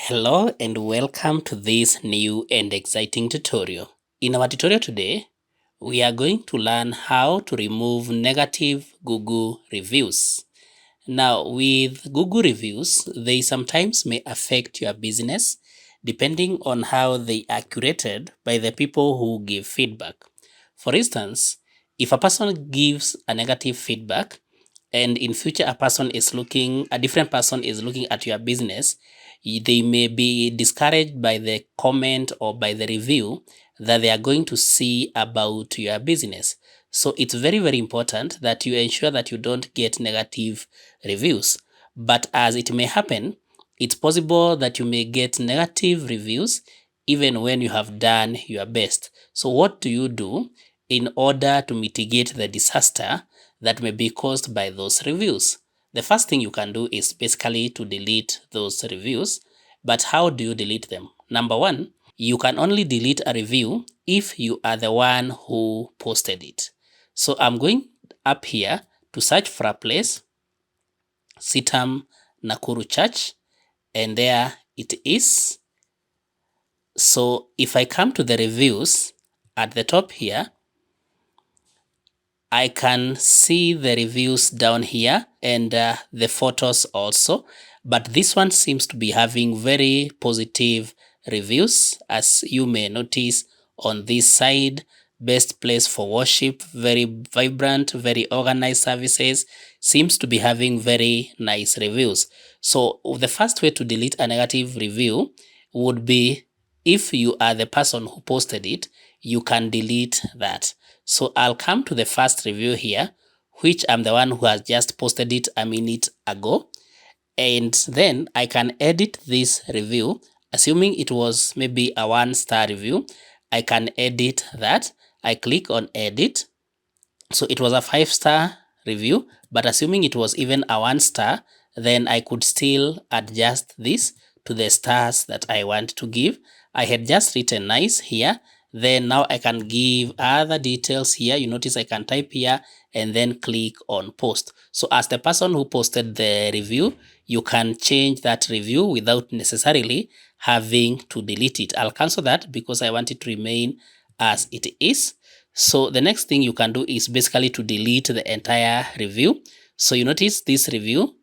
Hello and welcome to this new and exciting tutorial. In our tutorial today, we are going to learn how to remove negative Google reviews. Now, with Google reviews, they sometimes may affect your business depending on how they are curated by the people who give feedback. For instance, if a person gives a negative feedback and in future a different person is looking at your business, they may be discouraged by the comment or by the review that they are going to see about your business. So it's very, very important that you ensure that you don't get negative reviews. But as it may happen, it's possible that you may get negative reviews even when you have done your best. So what do you do in order to mitigate the disaster that may be caused by those reviews? The first thing you can do is basically to delete those reviews. But how do you delete them? Number one, you can only delete a review if you are the one who posted it. So I'm going up here to search for a place, Sitam Nakuru Church, and there it is. So if I come to the reviews at the top here, I can see the reviews down here and the photos also, but this one seems to be having very positive reviews, as you may notice on this side. Best place for worship, very vibrant, very organized services, seems to be having very nice reviews. So the first way to delete a negative review would be, if you are the person who posted it, you can delete that. So I'll come to the first review here, which I'm the one who has just posted it a minute ago. And then I can edit this review, assuming it was maybe a 1-star review. I can edit that. I click on edit. So it was a 5-star review, but assuming it was even a 1-star, then I could still adjust this to the stars that I want to give. I had just written nice here. Then now I can give other details here. You notice I can type here and then click on post. So as the person who posted the review, you can change that review without necessarily having to delete it. I'll cancel that because I want it to remain as it is. So the next thing you can do is basically to delete the entire review. So you notice this review,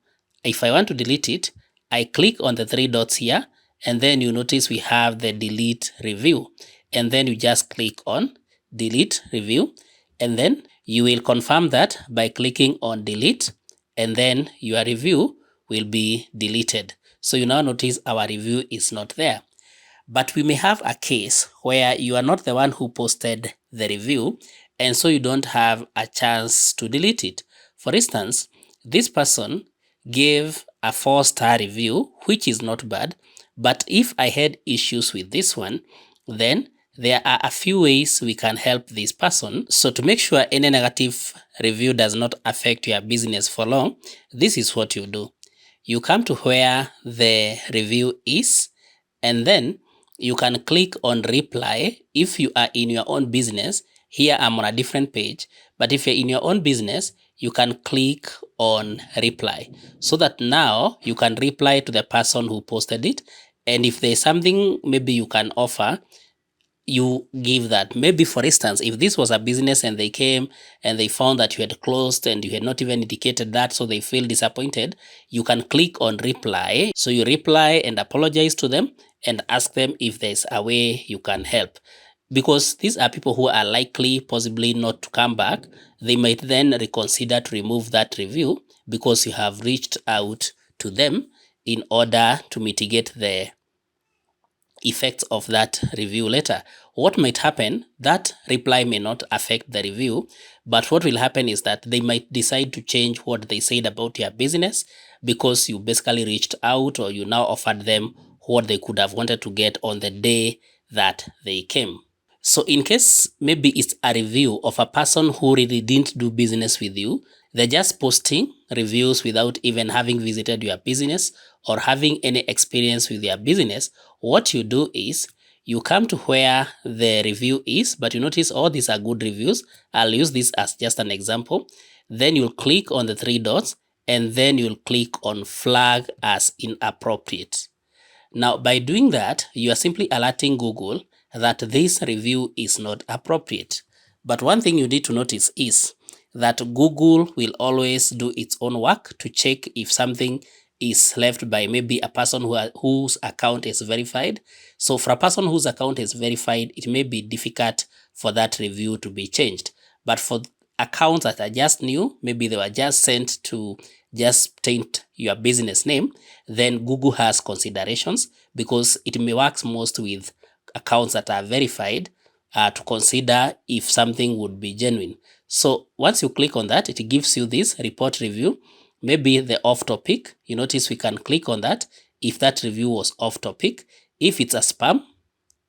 if I want to delete it, I click on the 3 dots here, and then you notice we have the delete review. And then you just click on delete review, and then you will confirm that by clicking on delete, and then your review will be deleted. So you now notice our review is not there. But we may have a case where you are not the one who posted the review, and so you don't have a chance to delete it. For instance, this person gave a 4-star review, which is not bad, but if I had issues with this one, then there are a few ways we can help this person. So to make sure any negative review does not affect your business for long, this is what you do. You come to where the review is, and then you can click on reply. If you are in your own business, here I'm on a different page, but if you're in your own business, you can click on reply so that now you can reply to the person who posted it. And if there's something maybe you can offer, you give that. Maybe for instance, if this was a business and they came and they found that you had closed and you had not even indicated that, so they feel disappointed, you can click on reply. So you reply and apologize to them and ask them if there's a way you can help. Because these are people who are likely possibly not to come back. They might then reconsider to remove that review because you have reached out to them in order to mitigate the effects of that review later. What might happen, that reply may not affect the review, but what will happen is that they might decide to change what they said about your business because you basically reached out, or you now offered them what they could have wanted to get on the day that they came. So in case maybe it's a review of a person who really didn't do business with you, they're just posting reviews without even having visited your business or having any experience with your business, what you do is you come to where the review is, but you notice all these are good reviews. I'll use this as just an example. Then you'll click on the 3 dots and then you'll click on flag as inappropriate. Now, by doing that, you are simply alerting Google that this review is not appropriate. But one thing you need to notice is that Google will always do its own work to check if something is left by maybe a person whose account is verified. So for a person whose account is verified, it may be difficult for that review to be changed. But for accounts that are just new, maybe they were just sent to just taint your business name, then Google has considerations, because it may work most with accounts that are verified to consider if something would be genuine. So once you click on that, it gives you this report review, maybe the off topic. You notice we can click on that if that review was off topic. If it's a spam,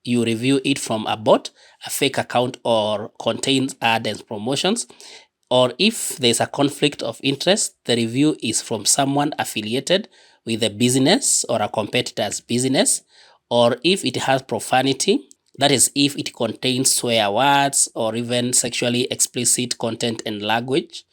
you review it from a bot, a fake account, or contains ads and promotions. Or if there's a conflict of interest, the review is from someone affiliated with a business or a competitor's business. Or if it has profanity, that is if it contains swear words or even sexually explicit content and language.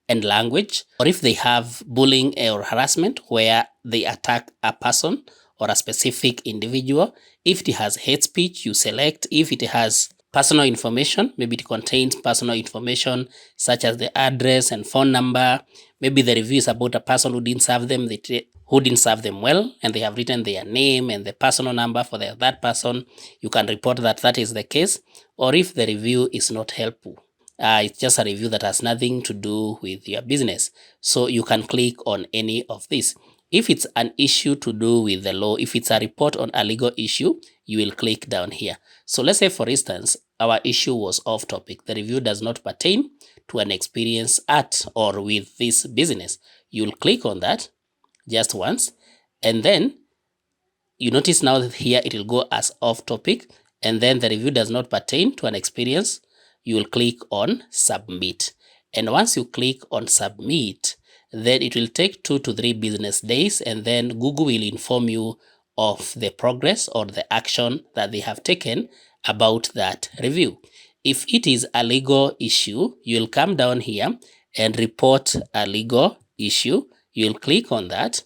Or if they have bullying or harassment where they attack a person or a specific individual. If it has hate speech, you select. If it has personal information, maybe it contains personal information such as the address and phone number. Maybe the review is about a person who didn't serve them, well, and they have written their name and the personal number for that person. You can report that that is the case. Or if the review is not helpful, it's just a review that has nothing to do with your business, so you can click on any of this. If it's an issue to do with the law, if it's a report on a legal issue, you will click down here. So let's say, for instance, our issue was off topic. The review does not pertain to an experience at or with this business. You'll click on that just once, and then you notice now that here it will go as off topic, and then the review does not pertain to an experience. You will click on submit. And once you click on submit, then it will take 2 to 3 business days, and then Google will inform you of the progress or the action that they have taken about that review. If it is a legal issue, you'll come down here and report a legal issue. You'll click on that,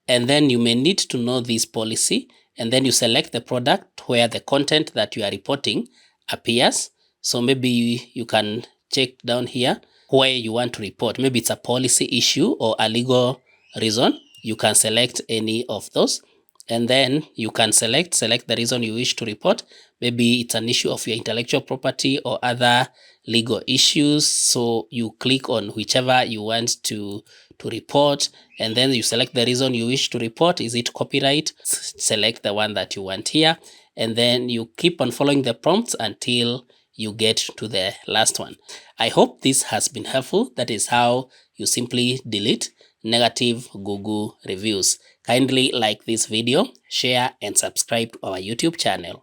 and then you may need to know this policy, and then you select the product where the content that you are reporting appears. So maybe you can check down here where you want to report. Maybe it's a policy issue or a legal reason. You can select any of those, and then you can select the reason you wish to report. Maybe it's an issue of your intellectual property or other legal issues. So you click on whichever you want to report, and then you select the reason you wish to report. Is it copyright? Select the one that you want here, and then you keep on following the prompts until you get to the last one. I hope this has been helpful. That is how you simply delete negative Google reviews. Kindly like this video, share, and subscribe to our YouTube channel.